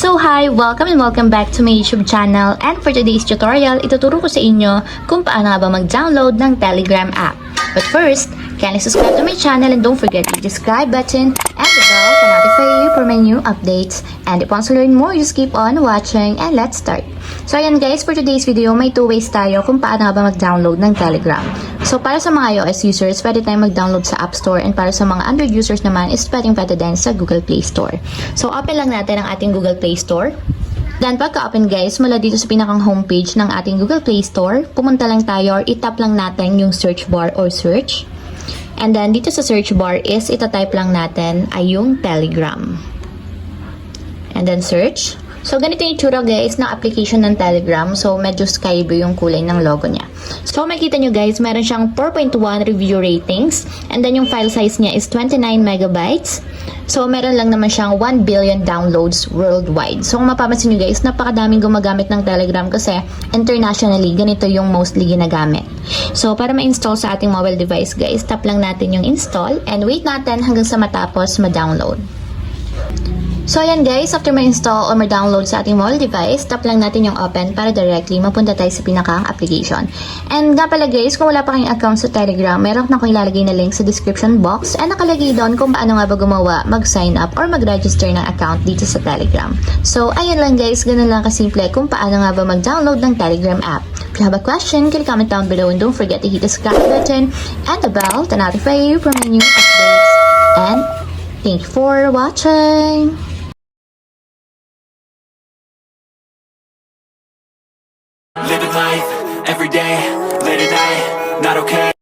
So hi! Welcome and welcome back to my YouTube channel, and for today's tutorial, ituturo ko sa inyo kung paano nga ba mag-download ng Telegram app. But first, kindly subscribe to my channel and don't forget the subscribe button and the bell to notify you for my new updates. And if you want to learn more, just keep on watching and let's start. So ayan guys, for today's video, may two ways tayo kung paano nga ba mag-download ng Telegram. So para sa mga iOS users, pwede tayong mag-download sa App Store, and para sa mga Android users naman is pwede din sa Google Play Store. So open lang natin ang ating Google Play Store. Then pagka-open guys, mula dito sa pinakang homepage ng ating Google Play Store, pumunta lang tayo or itap lang natin yung search bar or search. And then dito sa search bar is itatype lang natin ay yung Telegram. And then search. So ganito yung itsura guys ng application ng Telegram. So medyo sky blue yung kulay ng logo niya. So makikita nyo guys, meron siyang 4.1 review ratings. And then yung file size niya is 29 megabytes. So meron lang naman siyang 1 billion downloads worldwide. So kung mapapansin nyo guys, napakadaming gumagamit ng Telegram kasi internationally ganito yung mostly ginagamit. So para ma-install sa ating mobile device guys, tap lang natin yung install and wait natin hanggang sa matapos ma-download. So ayan guys, after ma-install or ma-download sa ating mobile device, tap lang natin yung open para directly mapunta tayo sa pinakang application. And nga pala guys, kung wala pa kayong account sa Telegram, meron na akong ilalagay na link sa description box and nakalagay doon kung paano nga ba gumawa, mag-sign up or mag-register ng account dito sa Telegram. So ayan lang guys, ganun lang kasimple kung paano nga ba mag-download ng Telegram app. If you have a question, can you comment down below and don't forget to hit the subscribe button and the bell to notify you for my new updates. And thank you for watching! Living life, every day, late at night, not okay.